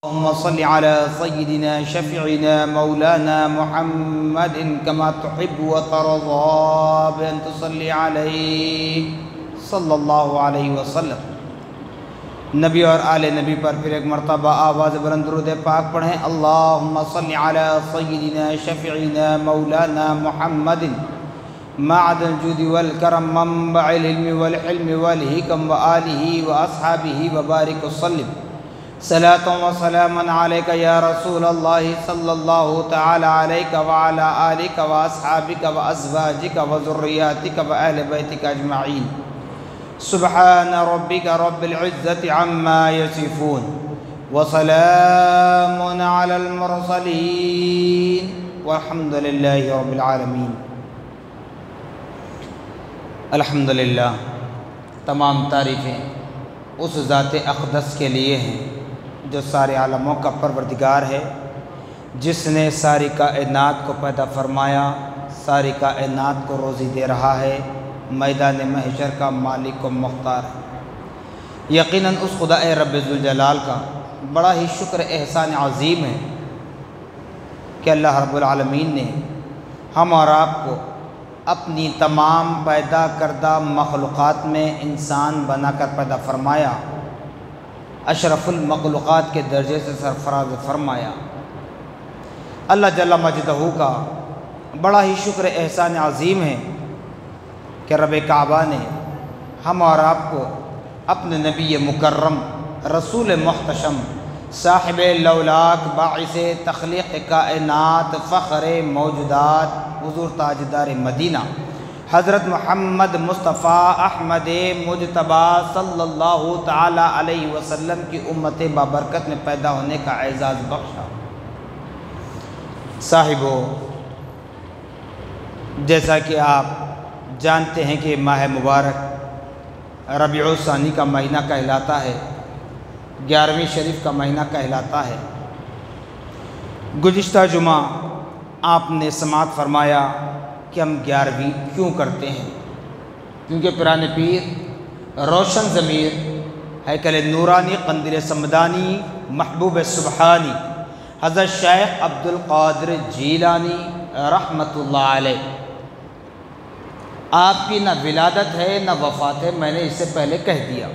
اللهم صل على سيدنا شفيعنا مولانا محمد كما تحب وترضى بأن تصلي عليه صلی اللہ علیہ وسلم۔ نبی اور آل نبی پر پھر ایک مرتبہ آواز بلند درود پاک پڑھیں۔ اللہم صل علی سیدنا شفیعنا مولانا محمد معدن الجود والکرم منبع العلم والحلم والحکم وآلہ واصحابہ وبارک وسلم۔ صلاة و سلاما علیک یا رسول اللہ صلی اللہ تعالی علیک وعلی آلک واصحابک وازواجک وذریاتک واہل بیتک اجمعین۔ سبحان ربک رب العزة عما یصفون وسلام علی المرسلین والحمد للہ رب العالمین۔ الحمدللہ، تمام تعریفیں اس ذات اقدس کے لیے ہیں جو سارے عالموں کا پروردگار ہے، جس نے ساری کائنات کو پیدا فرمایا، ساری کائنات کو روزی دے رہا ہے، میدان محشر کا مالک و مختار ہے۔ یقیناً اس خدا رب ذوالجلال کا بڑا ہی شکر احسان عظیم ہے کہ اللہ رب العالمین نے ہم اور آپ کو اپنی تمام پیدا کردہ مخلوقات میں انسان بنا کر پیدا فرمایا، اشرف المخلوقات کے درجے سے سرفراز فرمایا۔ اللہ جل مجدہ کا بڑا ہی شکر احسان عظیم ہے کہ رب کعبہ نے ہم اور آپ کو اپنے نبی مکرم، رسول محتشم، صاحب لولاک، باعث تخلیق کائنات، فخر موجودات، حضور تاجدار مدینہ حضرت محمد مصطفیٰ احمد مجتبیٰ صلی اللہ تعالی علیہ وسلم کی امت بابرکت میں پیدا ہونے کا اعزاز بخشا۔ صاحبو، جیسا کہ آپ جانتے ہیں کہ ماہ مبارک ربیع الثانی کا مہینہ کہلاتا ہے، 11ویں شریف کا مہینہ کہلاتا ہے۔ گزشتہ جمعہ آپ نے سماعت فرمایا کہ ہم 11ویں کیوں کرتے ہیں، کیونکہ پیران پیر روشن ضمیر ہیکل نورانی قندیل سمدانی محبوب سبحانی حضرت شیخ عبد القادر جیلانی رحمۃ اللہ علیہ، آپ کی نہ ولادت ہے نہ وفات ہے، میں نے اس سے پہلے کہہ دیا۔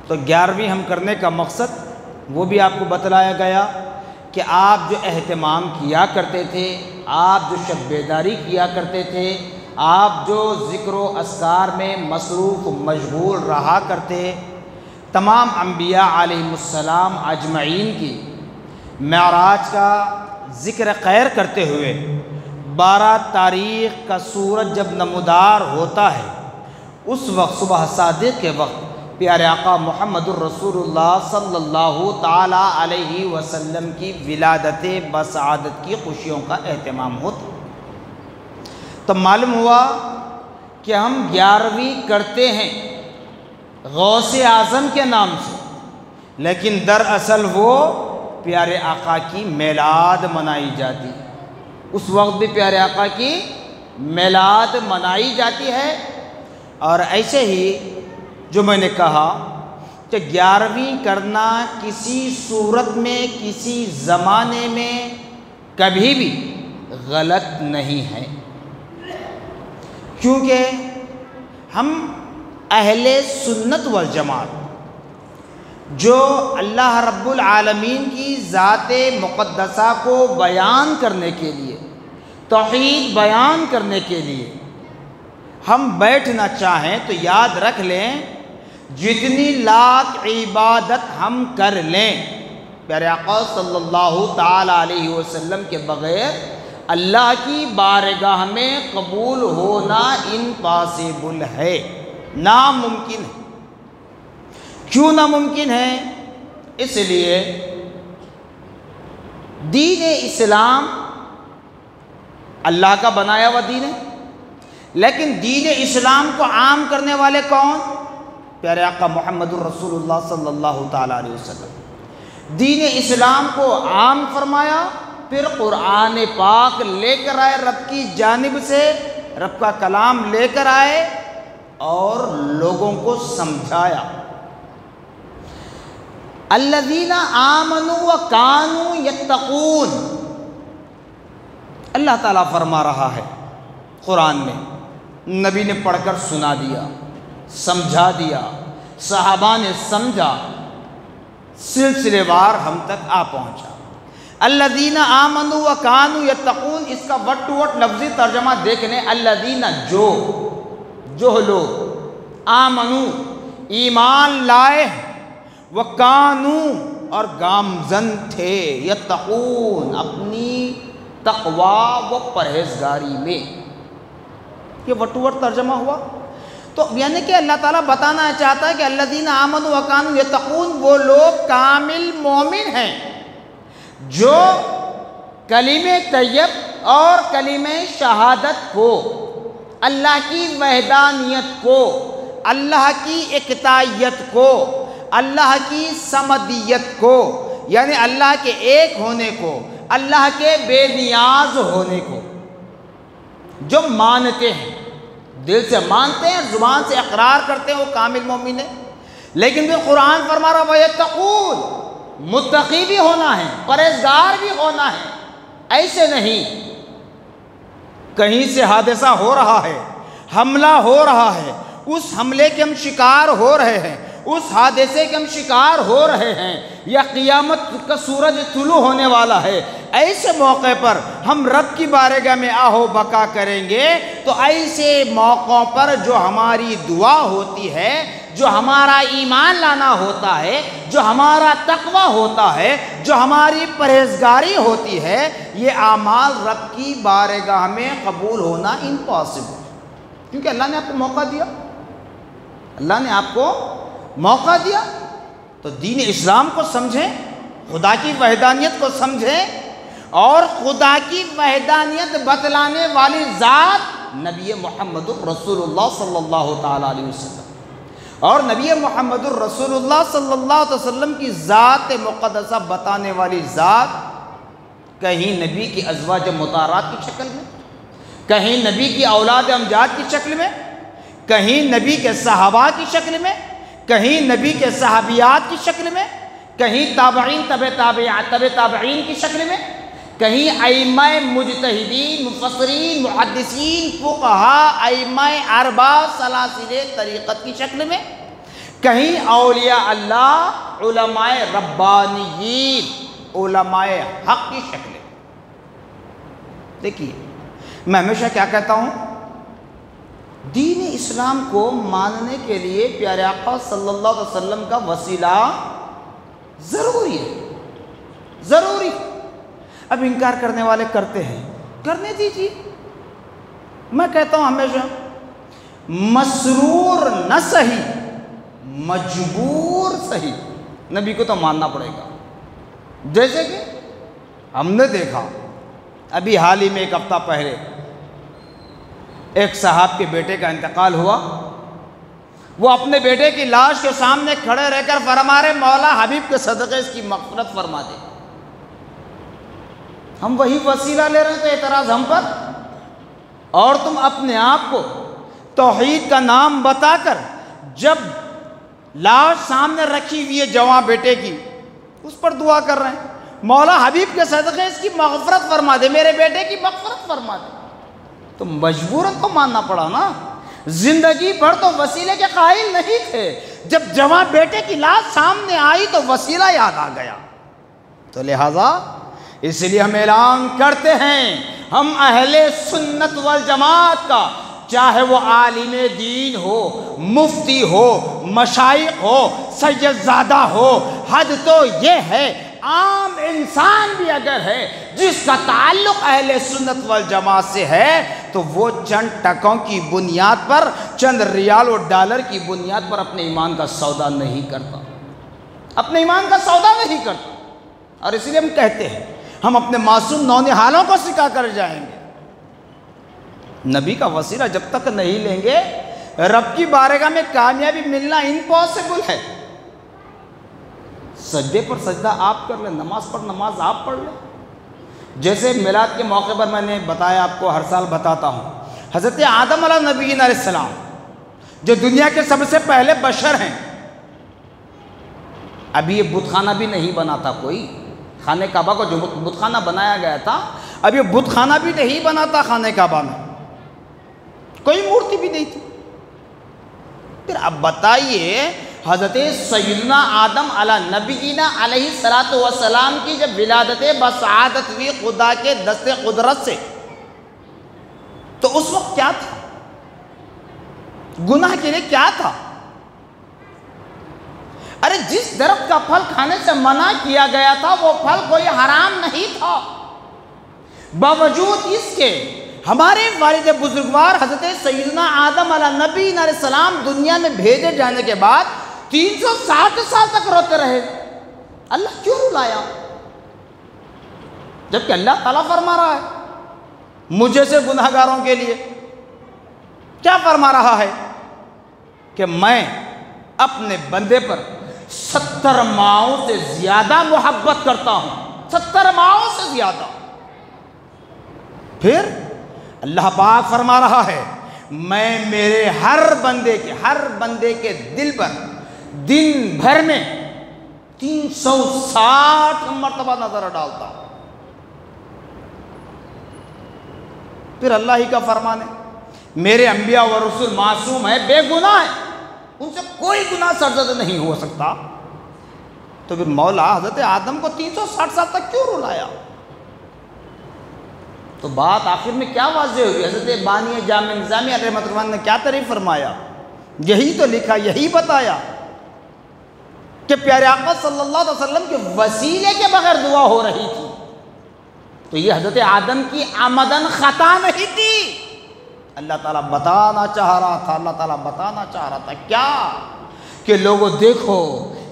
تو 11ویں ہم کرنے کا مقصد وہ بھی آپ کو بتلایا گیا کہ آپ جو اہتمام کیا کرتے تھے، آپ جو شب بیداری کیا کرتے تھے، آپ جو ذکر و اذکار میں مصروف مشغول رہا کرتے، تمام انبیاء علیہم السلام اجمعین کی معراج کا ذکر خیر کرتے ہوئے 12 تاریخ کا سورج جب نمودار ہوتا ہے، اس وقت صبح صادق کے وقت پیارے آقا محمد الرسول اللہ صلی اللہ تعالی علیہ وسلم کی ولادت بسعادت کی خوشیوں کا اہتمام ہوتا۔ تو معلوم ہوا کہ ہم 11ویں کرتے ہیں غوث اعظم کے نام سے، لیکن دراصل وہ پیارے آقا کی میلاد منائی جاتی، اس وقت بھی پیارے آقا کی میلاد منائی جاتی ہے۔ اور ایسے ہی جو میں نے کہا کہ 11ویں کرنا کسی صورت میں، کسی زمانے میں کبھی بھی غلط نہیں ہے، کیونکہ ہم اہل سنت والجماعت جو اللہ رب العالمین کی ذات مقدسہ کو بیان کرنے کے لیے، توحید بیان کرنے کے لیے ہم بیٹھنا چاہیں تو یاد رکھ لیں، جتنی لاکھ عبادت ہم کر لیں، پیارے آقا صلی اللہ تعالی علیہ وسلم کے بغیر اللہ کی بارگاہ میں قبول ہونا امپاسبل ہے، ناممکن ہے۔ کیوں ناممکن ہے؟ اس لیے دین اسلام اللہ کا بنایا ہوا دین ہے، لیکن دین اسلام کو عام کرنے والے کون؟ پیارے آقا محمد الرسول اللہ صلی اللہ تعالی علیہ وسلم۔ دین اسلام کو عام فرمایا، پھر قرآن پاک لے کر آئے رب کی جانب سے، رب کا کلام لے کر آئے اور لوگوں کو سمجھایا۔ الذین آمنوا وکانوا یتقون، اللہ تعالیٰ فرما رہا ہے قرآن میں، نبی نے پڑھ کر سنا دیا، سمجھا دیا، صحابہ نے سمجھا، سلسلے وار ہم تک آ پہنچا۔ الذین آمنوا وکانوا یتقون، اس کا وٹ ٹو وٹ لفظی ترجمہ دیکھ لیں۔ الذین جو لوگ، آمنو ایمان لائے، وکانوا اور گامزن تھے، یتقون اپنی تقوی و پرہیزگاری میں، یہ وٹ ٹو وٹ ترجمہ ہوا۔ تو یعنی کہ اللہ تعالیٰ بتانا چاہتا ہے کہ الذین آمنوا وکانوا یتقون، وہ لوگ کامل مومن ہیں جو کلمہ طیب اور کلمہ شہادت کو، اللہ کی وحدانیت کو، اللہ کی اکتائیت کو، اللہ کی صمدیت کو، یعنی اللہ کے ایک ہونے کو، اللہ کے بے نیاز ہونے کو جو مانتے ہیں، دل سے مانتے ہیں، زبان سے اقرار کرتے ہیں، وہ کامل مومن ہے۔ لیکن پھر قرآن فرما رہا وَيَتَّقُونَ، متقی بھی ہونا ہے، پرہیزگار بھی ہونا ہے۔ ایسے نہیں کہیں سے حادثہ ہو رہا ہے، حملہ ہو رہا ہے، اس حملے کے ہم شکار ہو رہے ہیں، اس حادثے کے ہم شکار ہو رہے ہیں، یا قیامت کا سورج طلوع ہونے والا ہے، ایسے موقع پر ہم رب کی بارگاہ میں آہو بکا کریں گے، تو ایسے موقعوں پر جو ہماری دعا ہوتی ہے، جو ہمارا ایمان لانا ہوتا ہے، جو ہمارا تقوی ہوتا ہے، جو ہماری پرہیزگاری ہوتی ہے، یہ اعمال رب کی بارگاہ میں قبول ہونا امپاسبل، کیونکہ اللہ نے آپ کو موقع دیا، اللہ نے آپ کو موقع دیا۔ تو دین اسلام کو سمجھیں، خدا کی وحدانیت کو سمجھیں، اور خدا کی وحدانیت بتلانے والی ذات نبی محمد الرسول اللہ صلی اللہ تعالیٰ علیہ وسلم، اور نبی محمد الرسول اللہ صلی اللہ علیہ وسلم کی ذات مقدسہ بتانے والی ذات کہیں نبی کی ازواج مطہرات کی شکل میں، کہیں نبی کی اولاد امجاد کی شکل میں، کہیں نبی کے صحابہ کی شکل میں، کہیں نبی کے صحابیات کی شکل میں، کہیں تابعین تبع تابعین کی شکل میں، کہیں ائمہ مجتہدین، مفسرین، محدثین، فقہاء، ائمہ اربعہ سلاسل طریقت کی شکل میں، کہیں اولیاء اللہ، علماء ربانیین، علماء حق کی شکل میں۔ دیکھیے میں ہمیشہ کیا کہتا ہوں، دین اسلام کو ماننے کے لیے پیارے آقا صلی اللہ علیہ وسلم کا وسیلہ ضروری ہے، ضروری۔ اب انکار کرنے والے کرتے ہیں، کرنے دیجیے۔ میں کہتا ہوں ہمیشہ مسرور نہ صحیح، مجبور صحیح، نبی کو تو ماننا پڑے گا۔ جیسے کہ ہم نے دیکھا ابھی حال ہی میں ایک ہفتہ پہلے ایک صاحب کے بیٹے کا انتقال ہوا، وہ اپنے بیٹے کی لاش کے سامنے کھڑے رہ کر فرما رہے مولا حبیب کے صدقے اس کی مغفرت فرما دے۔ ہم وہی وسیلہ لے رہے ہیں تو اعتراض ہم پر، اور تم اپنے آپ کو توحید کا نام بتا کر جب لاش سامنے رکھی ہوئی ہے جواں بیٹے کی، اس پر دعا کر رہے ہیں مولا حبیب کے صدقے اس کی مغفرت فرما دے، میرے بیٹے کی مغفرت فرما دے۔ تو مجبوراً تو ماننا پڑا نا، زندگی بھر تو وسیلے کے قائل نہیں تھے، جب جواں بیٹے کی لاش سامنے آئی تو وسیلہ یاد آ گیا۔ تو لہٰذا اس لیے ہم اعلان کرتے ہیں، ہم اہل سنت والجماعت کا، چاہے وہ عالم دین ہو، مفتی ہو، مشائخ ہو، سید زادہ ہو، حد تو یہ ہے عام انسان بھی اگر ہے جس کا تعلق اہل سنت والجماعت سے ہے، تو وہ چند ٹکوں کی بنیاد پر، چند ریال اور ڈالر کی بنیاد پر اپنے ایمان کا سودا نہیں کرتا، اپنے ایمان کا سودا نہیں کرتا۔ اور اس لیے ہم کہتے ہیں ہم اپنے معصوم نونہالوں کو سکھا کر جائیں گے، نبی کا وسیلہ جب تک نہیں لیں گے رب کی بارگاہ میں کامیابی ملنا امپاسبل ہے۔ سجدے پر سجدہ آپ کر لیں، نماز پر نماز آپ پڑھ لیں۔ جیسے میلاد کے موقع پر میں نے بتایا، آپ کو ہر سال بتاتا ہوں، حضرت آدم علیہ نبی علیہ السلام جو دنیا کے سب سے پہلے بشر ہیں، ابھی یہ بت خانہ بھی نہیں بنا تھا کوئی، خانہ کعبہ کو جو بت خانہ بنایا گیا تھا، اب یہ بت خانہ بھی نہیں بنا تھا خانہ کعبہ میں، کوئی مورتی بھی نہیں تھی۔ پھر اب بتائیے حضرت سیدنا آدم علی نبینا علیہ السلام کی جب ولادت بسعادت ہوئی خدا کے دست قدرت سے، تو اس وقت کیا تھا؟ گناہ کے لیے کیا تھا؟ ارے جس درخت کا پھل کھانے سے منع کیا گیا تھا وہ پھل کوئی حرام نہیں تھا، باوجود اس کے ہمارے والد بزرگوار حضرت سیدنا آدم علیہ نبی علیہ السلام دنیا میں بھیجے جانے کے بعد 360 سال تک روتے رہے۔ اللہ کیوں رلایا؟ جبکہ اللہ تعالیٰ فرما رہا ہے مجھے سے گناہگاروں کے لیے، کیا فرما رہا ہے کہ میں اپنے بندے پر 70 ماؤں سے زیادہ محبت کرتا ہوں، 70 ماؤں سے زیادہ۔ پھر اللہ پاک فرما رہا ہے میں میرے ہر بندے کے دل پر دن بھر میں 360 مرتبہ نظر ڈالتا ہوں۔ پھر اللہ ہی کا فرمان ہے میرے انبیاء و رسول معصوم ہیں، بے گناہ ہیں، ان سے کوئی گناہ سرزد نہیں ہو سکتا۔ تو پھر مولا حضرت آدم کو 360 سال تک کیوں رلایا؟ تو بات آخر میں کیا واضح ہوئی؟ حضرت بانی جامع نظامی علیہ رحمۃ اللہ نے کیا تعریف فرمایا؟ یہی تو لکھا، یہی بتایا کہ پیارے آقا صلی اللہ علیہ وسلم کے وسیلے کے بغیر دعا ہو رہی تھی، تو یہ حضرت آدم کی عمدن خطا نہیں تھی، اللہ تعالیٰ بتانا چاہ رہا تھا۔ اللہ تعالیٰ بتانا چاہ رہا تھا کیا؟ کہ لوگوں دیکھو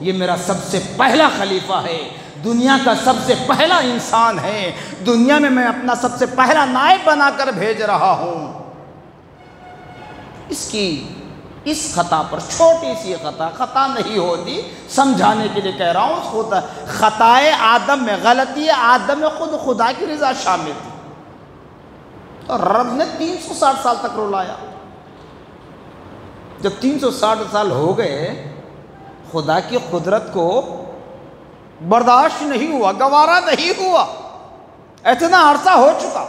یہ میرا سب سے پہلا خلیفہ ہے، دنیا کا سب سے پہلا انسان ہے، دنیا میں اپنا سب سے پہلا نائب بنا کر بھیج رہا ہوں۔ اس خطا پر، چھوٹی سی خطا نہیں ہوتی، سمجھانے کے لیے کہہ رہا ہوں، خطائے آدم میں، غلطی آدم میں خود خدا کی رضا شامل تھی، اور رب نے 360 سال تک رلایا۔ جب 360 سال ہو گئے، خدا کی قدرت کو برداشت نہیں ہوا، گوارا نہیں ہوا، اتنا عرصہ ہو چکا،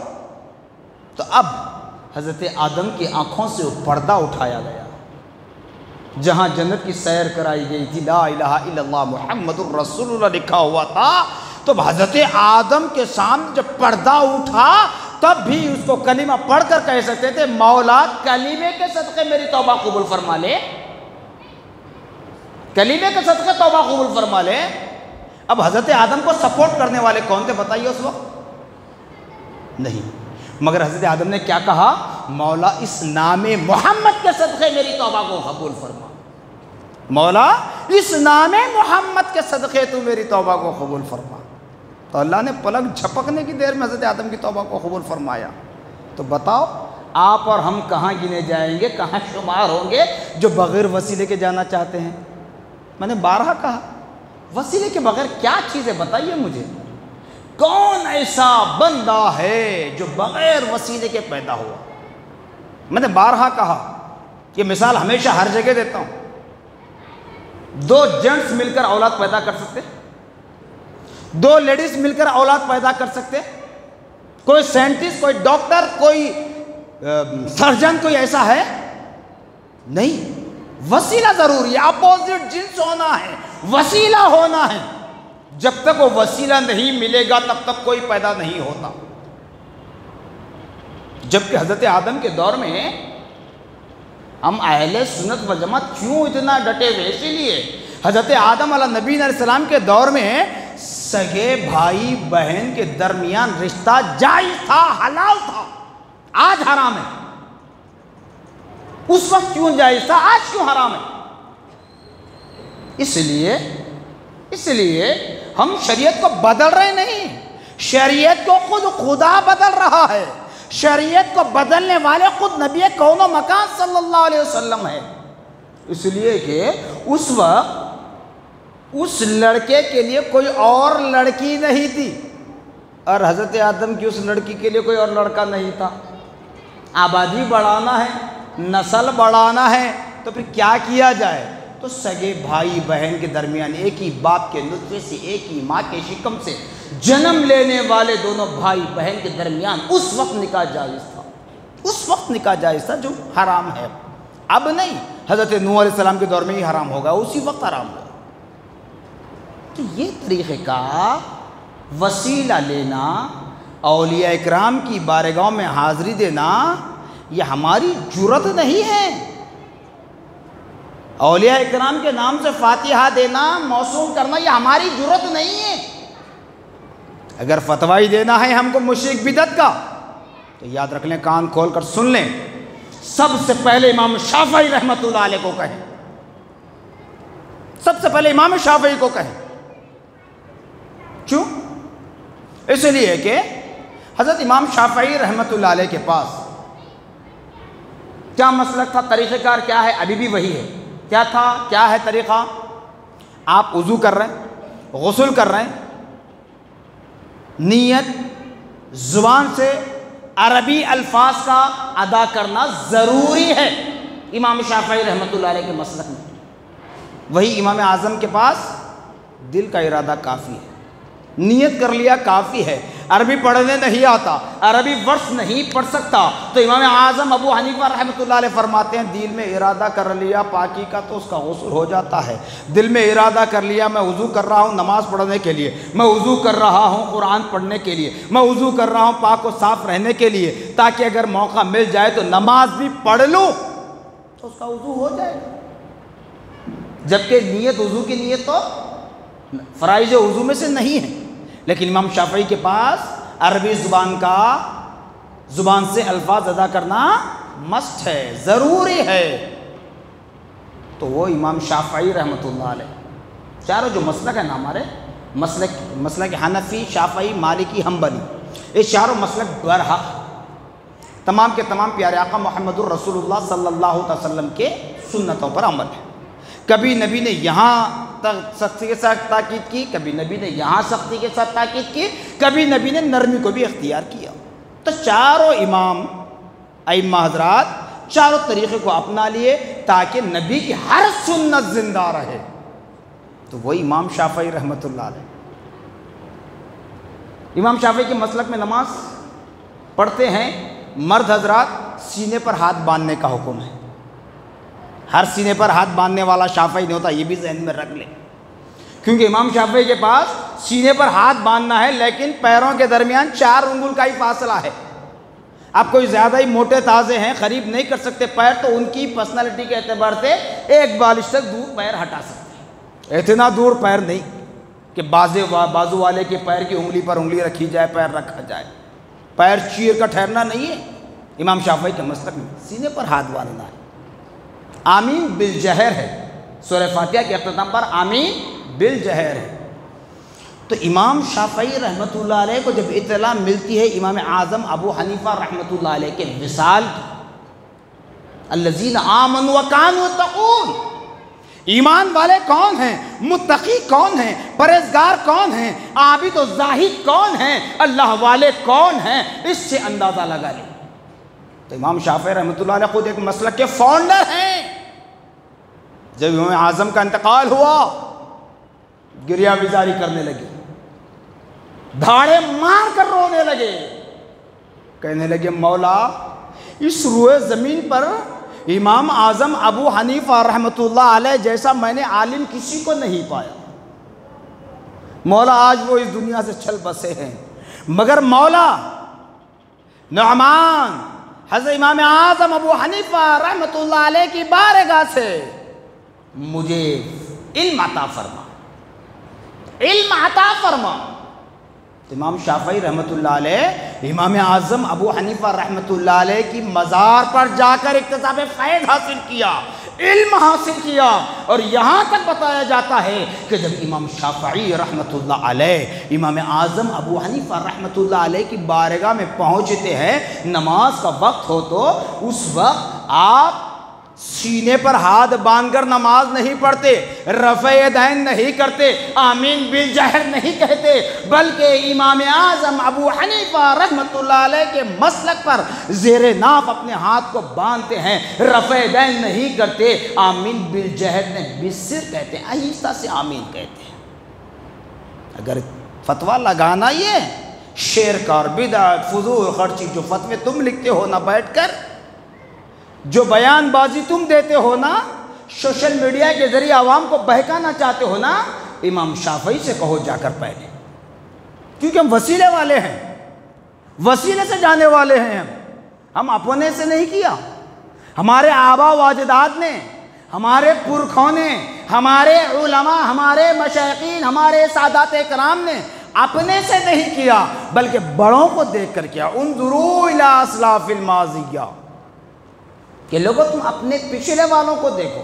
تو اب حضرت آدم کی آنکھوں سے وہ پردہ اٹھایا گیا، جہاں جنت کی سیر کرائی گئی تھی، لا الہ الا اللہ محمد الرسول اللہ لکھا ہوا تھا، تو حضرت آدم کے سامنے جب پردہ اٹھا تب بھی اس کو کلمہ پڑھ کر کہہ سکتے تھے مولا کلمے کے صدقے میری توبہ قبول فرما لے، کلمے کے صدقے توبہ قبول فرما لے۔ اب حضرت آدم کو سپورٹ کرنے والے کون تھے بتائیے اس وقت؟ نہیں، مگر حضرت آدم نے کیا کہا؟ مولا اس نام محمد کے صدقے میری توبہ کو قبول فرما، مولا اس نام محمد کے صدقے تو میری توبہ کو قبول فرما۔ تو اللہ نے پلک جھپکنے کی دیر میں حضرت آدم کی توبہ کو قبول فرمایا۔ تو بتاؤ آپ اور ہم کہاں گنے جائیں گے، کہاں شمار ہوں گے جو بغیر وسیلے کے جانا چاہتے ہیں؟ میں نے بارہا کہا وسیلے کے بغیر کیا چیزیں، بتائیے مجھے کون ایسا بندہ ہے جو بغیر وسیلے کے پیدا ہوا؟ میں نے بارہا کہا، یہ مثال ہمیشہ ہر جگہ دیتا ہوں، 2 جنٹس مل کر اولاد پیدا کر سکتے، 2 لیڈیز مل کر اولاد پیدا کر سکتے، کوئی سائنٹسٹ، کوئی ڈاکٹر، کوئی سرجن، کوئی ایسا ہے؟ نہیں، وسیلہ ضروری ہے، اپوزٹ جنس ہونا ہے، وسیلہ ہونا ہے۔ جب تک وہ وسیلہ نہیں ملے گا تب تک کوئی پیدا نہیں ہوتا۔ جبکہ حضرت آدم کے دور میں ہم اہل سنت والجماعت کیوں اتنا ڈٹے ہوئے؟ اسی لیے حضرت آدم علیہ نبی علیہ السلام کے دور میں سگے بھائی بہن کے درمیان رشتہ جائز تھا، حلال تھا، آج حرام ہے۔ اس وقت کیوں جائز تھا، آج کیوں حرام ہے؟ اس لیے ہم شریعت کو بدل رہے نہیں، شریعت کو خود خدا بدل رہا ہے، شریعت کو بدلنے والے خود نبی کون و مکان صلی اللہ علیہ وسلم ہے۔ اس لیے کہ اس وقت اس لڑکے کے لیے کوئی اور لڑکی نہیں تھی، اور حضرت آدم کی اس لڑکی کے لیے کوئی اور لڑکا نہیں تھا۔ آبادی بڑھانا ہے، نسل بڑھانا ہے، تو پھر کیا کیا جائے؟ تو سگے بھائی بہن کے درمیان ایک ہی باپ کے نطفے سے ایک ہی ماں کے شکم سے جنم لینے والے دونوں بھائی بہن کے درمیان اس وقت نکاح جائز تھا، اس وقت نکاح جائز تھا جو حرام ہے، اب نہیں۔ حضرت نوح علیہ السلام کے دور میں ہی حرام ہوگا، اسی وقت حرام ہوگا۔ تو یہ طریقے کا وسیلہ لینا، اولیاء اکرام کی بارگاہوں میں حاضری دینا، یہ ہماری جرت نہیں ہے۔ اولیاء اکرام کے نام سے فاتحہ دینا، موسوم کرنا، یہ ہماری جرت نہیں ہے۔ اگر فتوی دینا ہے ہم کو مشرک بدعت کا تو یاد رکھ لیں، کان کھول کر سن لیں، سب سے پہلے امام شافعی رحمۃ اللہ علیہ کو کہیں، سب سے پہلے امام شافعی کو کہیں۔ کیوں؟ اس لیے کہ حضرت امام شافعی رحمۃ اللہ علیہ کے پاس کیا مسلک تھا، طریقہ کار کیا ہے، ابھی بھی وہی ہے۔ کیا تھا، کیا ہے طریقہ؟ آپ وضو کر رہے ہیں، غسل کر رہے ہیں، نیت زبان سے عربی الفاظ کا ادا کرنا ضروری ہے امام شافعی رحمۃ اللہ علیہ کے مسلک میں۔ وہی امام اعظم کے پاس دل کا ارادہ کافی ہے، نیت کر لیا کافی ہے، عربی پڑھنے نہیں آتا، عربی ورس نہیں پڑھ سکتا، تو امام اعظم ابو حنیفہ رحمۃ اللہ علیہ فرماتے ہیں دل میں ارادہ کر لیا پاکی کا تو اس کا غسل ہو جاتا ہے۔ دل میں ارادہ کر لیا میں وضو کر رہا ہوں نماز پڑھنے کے لیے، میں وضو کر رہا ہوں قرآن پڑھنے کے لیے، میں وضو کر رہا ہوں پاک و صاف رہنے کے لیے، تاکہ اگر موقع مل جائے تو نماز بھی پڑھ لوں تو اس کا وضو ہو جائے گا۔ جبکہ نیت، وضو کی نیت تو فرائض وضو میں سے نہیں ہے، لیکن امام شافعی کے پاس عربی زبان سے الفاظ ادا کرنا مست ہے، ضروری ہے۔ تو وہ امام شافعی رحمۃ اللہ علیہ، چاروں جو مسلک ہے نا ہمارے مسلک حنفی، شافعی، مالکی، حنبلی، یہ چاروں مسلک برحق تمام کے تمام پیارے آقا محمد الرسول اللہ صلی اللہ علیہ وسلم کے سنتوں پر عمل ہے۔ کبھی نبی نے یہاں سختی کے ساتھ تاکید کی، کبھی نبی نے یہاں سختی کے ساتھ تاکید کی، کبھی نبی نے نرمی کو بھی اختیار کیا۔ تو چاروں امام ائمہ حضرات چاروں طریقے کو اپنا لیے تاکہ نبی کی ہر سنت زندہ رہے۔ تو وہی امام شافعی رحمۃ اللہ علیہ، امام شافعی کے مسلک میں نماز پڑھتے ہیں مرد حضرات سینے پر ہاتھ باندھنے کا حکم ہے۔ ہر سینے پر ہاتھ باندھنے والا شافعی نہیں ہوتا، یہ بھی ذہن میں رکھ لیں، کیونکہ امام شافعی کے پاس سینے پر ہاتھ باندھنا ہے لیکن پیروں کے درمیان 4 انگل کا ہی فاصلہ ہے۔ آپ کوئی زیادہ ہی موٹے تازے ہیں، قریب نہیں کر سکتے پیر، تو ان کی پرسنالٹی کے اعتبار سے ایک بالش تک دور پیر ہٹا سکتے ہیں، اتنا دور پیر نہیں کہ بازو والے کے پیر کی انگلی پر انگلی رکھی جائے، پیر رکھا جائے، پیر چیر کا ٹھہرنا نہیں ہے۔ امام شافعی کے مسلک میں سینے پر ہاتھ باندھنا ہے۔ آمین بالجہر ہے، سورہ فاتحہ کے اختتام پر آمین بالجہر ہے۔ تو امام شافعی رحمۃ اللہ علیہ کو جب اطلاع ملتی ہے امام اعظم ابو حنیفہ رحمۃ اللہ علیہ کے وصال کی، الذین آمنوا وکانوا یتقون، ایمان والے کون ہیں، متقی کون ہیں، پرہیزگار کون ہیں، عابد و زاہد کون ہیں، اللہ والے کون ہیں، اس سے اندازہ لگا لیں۔ تو امام شافعی رحمۃ اللہ علیہ خود ایک مسلک کے فاؤنڈر ہیں۔ جب امام اعظم کا انتقال ہوا گریہ بیزاری کرنے لگے، دھاڑے مار کر رونے لگے، کہنے لگے مولا اس روئے زمین پر امام اعظم ابو حنیفہ رحمۃ اللہ علیہ جیسا میں نے عالم کسی کو نہیں پایا، مولا آج وہ اس دنیا سے چل بسے ہیں، مگر مولا نعمان حضرت امام اعظم ابو حنیفہ رحمۃ اللہ علیہ کی بارگاہ سے مجھے علم عطا فرما، علم عطا فرما۔ امام شافعی رحمۃ اللہ علیہ امام اعظم ابو حنیفہ رحمۃ اللہ علیہ کی مزار پر جا کر اکتساب فیض حاصل کیا، علم حاصل کیا، اور یہاں تک بتایا جاتا ہے کہ جب امام شافعی رحمۃ اللہ علیہ امام اعظم ابو حنیفہ رحمۃ اللہ علیہ کی بارگاہ میں پہنچتے ہیں، نماز کا وقت ہو تو اس وقت آپ سینے پر ہاتھ باندھ کر نماز نہیں پڑھتے، رفع یدین نہیں کرتے، آمین بالجہر نہیں کہتے، بلکہ امام اعظم ابو حنیفہ رحمۃ اللہ علیہ کے مسلک پر زیر ناف اپنے ہاتھ کو باندھتے ہیں، رفع یدین نہیں کرتے، آمین بالجہر نے بسر کہتے ہیں، آہستہ سے آمین کہتے ہیں۔ اگر فتویٰ لگانا یہ شعر کا اور بدعت فضول خرچی جو فتوے تم لکھتے ہو نا بیٹھ کر، جو بیان بازی تم دیتے ہو نا، سوشل میڈیا کے ذریعے عوام کو بہکانا چاہتے ہو نا، امام شافعی سے کہو جا کر پہلے، کیونکہ ہم وسیلے والے ہیں، وسیلے سے جانے والے ہیں، ہم اپنے سے نہیں کیا، ہمارے آبا و اجداد نے، ہمارے پرکھوں نے، ہمارے علماء، ہمارے مشائخین، ہمارے سادات کرام نے اپنے سے نہیں کیا، بلکہ بڑوں کو دیکھ کر کیا۔ انظروا الی اسلاف الماضیہ، کہ لوگوں تم اپنے پچھلے والوں کو دیکھو۔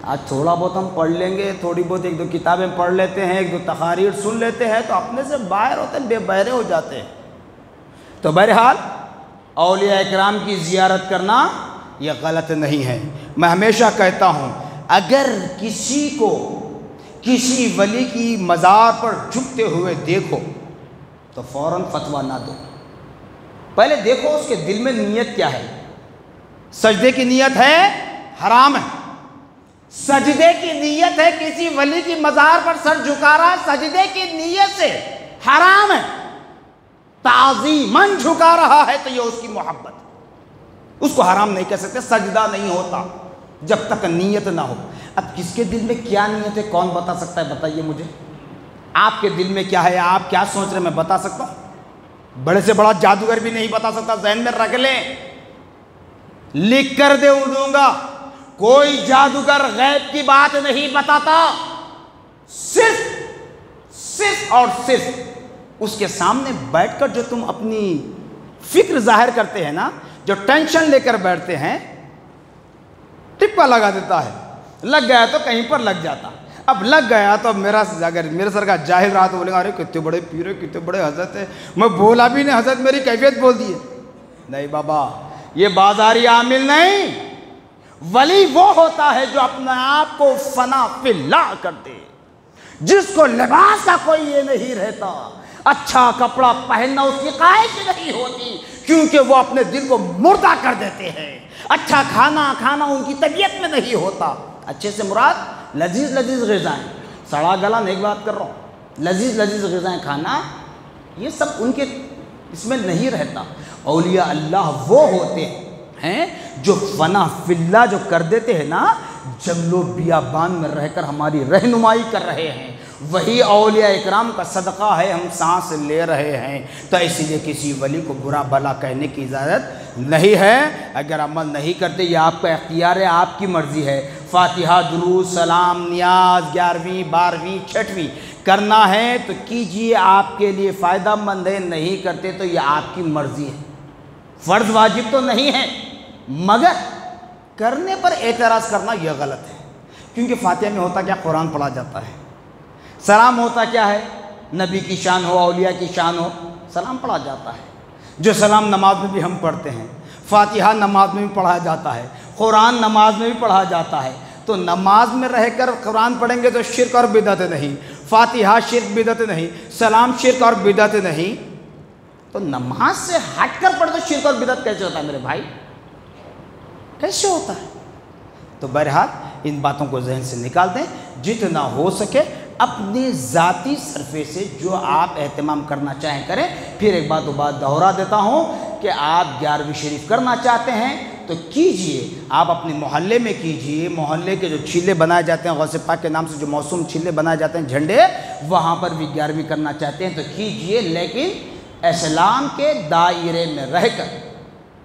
آج تھوڑا بہت ہم پڑھ لیں گے، تھوڑی بہت ایک دو کتابیں پڑھ لیتے ہیں، ایک دو تقاریر سن لیتے ہیں، تو اپنے سے باہر ہوتے ہیں، بے بہرے ہو جاتے ہیں۔ تو بہرحال اولیاء اکرام کی زیارت کرنا یہ غلط نہیں ہے۔ میں ہمیشہ کہتا ہوں، اگر کسی کو کسی ولی کی مزار پر جھکتے ہوئے دیکھو تو فوراً فتویٰ نہ دو، پہلے دیکھو اس کے دل میں نیت کیا ہے۔ سجدے کی نیت ہے حرام ہے، سجدے کی نیت ہے کسی ولی کی مزار پر سر جھکا رہا ہے، سجدے کی نیت سے حرام ہے، تعظیماً جھکا رہا ہے تو یہ اس کی محبت، اس کو حرام نہیں کہہ سکتے، سجدہ نہیں ہوتا جب تک نیت نہ ہو۔ اب کس کے دل میں کیا نیت ہے کون بتا سکتا ہے؟ بتائیے مجھے، آپ کے دل میں کیا ہے، آپ کیا سوچ رہے ہیں، میں بتا سکتا ہوں؟ بڑے سے بڑا جادوگر بھی نہیں بتا سکتا، ذہن میں رکھ لیں، لکھ کر دوں گا، کوئی جادوگر غیب کی بات نہیں بتاتا، صرف اور صرف اس کے سامنے بیٹھ کر جو تم اپنی فکر ظاہر کرتے ہیں نا، جو ٹینشن لے کر بیٹھتے ہیں، ٹپا لگا دیتا ہے، لگ گیا تو کہیں پر لگ جاتا، اب لگ گیا تو اگر میرے سر کا جاہل رہا تو بولے گا ارے کتنے بڑے پیر ہے، کتنے بڑے حضرت ہے، میں بولا بھی نہیں، حضرت میری کیفیت بول دی ہے۔ نہیں بابا، یہ بازاری عامل نہیں، ولی وہ ہوتا ہے جو اپنے آپ کو فنا فی اللہ کر دے، جس کو لباس کا کوئی یہ نہیں رہتا، اچھا کپڑا پہننا اس کی خواہش نہیں ہوتی، کیونکہ وہ اپنے دل کو مردہ کر دیتے ہیں، اچھا کھانا ان کی طبیعت میں نہیں ہوتا، اچھے سے مراد لذیذ غذائیں، سڑا گلا ایک بات کر رہا ہوں، لذیذ غذائیں کھانا، یہ سب ان کے اس میں نہیں رہتا۔ اولیاء اللہ وہ ہوتے ہیں جو فنا فی اللہ جو کر دیتے ہیں نا، جنگل و بیابان میں رہ کر ہماری رہنمائی کر رہے ہیں، وہی اولیاء اکرام کا صدقہ ہے، ہم سانس لے رہے ہیں۔ تو اسی لیے کسی ولی کو برا بھلا کہنے کی اجازت نہیں ہے، اگر عمل نہیں کرتے یہ آپ کا اختیار ہے، آپ کی مرضی ہے۔ فاتحہ، درود، سلام، نیاز 11ویں 12ویں 6ویں کرنا ہے تو کیجئے، آپ کے لیے فائدہ مند ہے، نہیں کرتے تو یہ آپ کی مرضی ہے، فرض واجب تو نہیں ہے، مگر کرنے پر اعتراض کرنا یہ غلط ہے، کیونکہ فاتحہ میں ہوتا کیا، قرآن پڑھا جاتا ہے، سلام ہوتا کیا ہے، نبی کی شان ہو، اولیاء کی شان ہو، سلام پڑھا جاتا ہے، جو سلام نماز میں بھی ہم پڑھتے ہیں، فاتحہ نماز میں بھی پڑھا جاتا ہے، قرآن نماز میں بھی پڑھا جاتا ہے، تو نماز میں رہ کر قرآن پڑھیں گے تو شرک اور بدعت نہیں، فاتحہ شرک بدعت نہیں، سلام شرک اور بدعت نہیں، تو نماز سے ہٹ کر پڑھ تو شرک اور بدعت کیسے ہوتا ہے میرے بھائی، کیسے ہوتا ہے؟ تو بہرحال ان باتوں کو ذہن سے نکال دیں، جتنا ہو سکے اپنی ذاتی صرفے سے جو آپ اہتمام کرنا چاہیں کریں۔ پھر ایک بات دہرا دیتا ہوں کہ آپ 11ویں شریف کرنا چاہتے ہیں تو کیجئے، آپ اپنے محلے میں کیجئے، محلے کے جو چھیلے بنائے جاتے ہیں، غوث پاک کے نام سے جو موسوم چھیلے بنائے جاتے ہیں جھنڈے، وہاں پر بھی 11ویں کرنا چاہتے ہیں تو کیجئے، لیکن اسلام کے دائرے میں رہ کر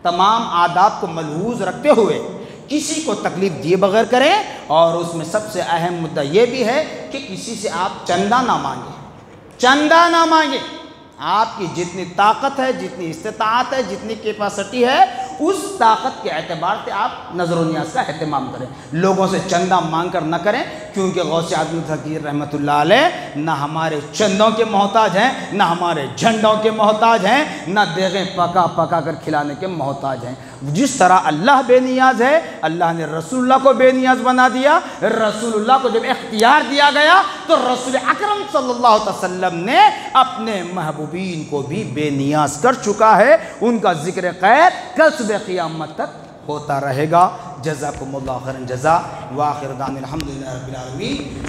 تمام عادات کو ملحوظ رکھتے ہوئے کسی کو تکلیف دیے بغیر کریں، اور اس میں سب سے اہم مدعا یہ بھی ہے کہ کسی سے آپ چندہ نہ مانگیں، آپ کی جتنی طاقت ہے، جتنی استطاعت ہے، جتنی کیپاسٹی ہے، اس طاقت کے اعتبار سے آپ نظر و نیاز کا اہتمام کریں، لوگوں سے چندہ مانگ کر نہ کریں، کیونکہ غوث اعظم فقیر رحمۃ اللہ علیہ نہ ہمارے چندوں کے محتاج ہیں، نہ ہمارے جھنڈوں کے محتاج ہیں، نہ دیغیں پکا کر کھلانے کے محتاج ہیں۔ جس طرح اللہ بے نیاز ہے، اللہ نے رسول اللہ کو بے نیاز بنا دیا۔ رسول اللہ کو جب اختیار دیا گیا تو رسول اکرم صلی اللہ علیہ وسلم نے اپنے محبوبین کو بھی بے نیاز کر چکا ہے۔ ان کا ذکر خیر کل صبح قیامت تک ہوتا رہے گا۔ جزاکم اللہ خیرا جزا، وآخر دعوانا الحمدللہ رب العالمین۔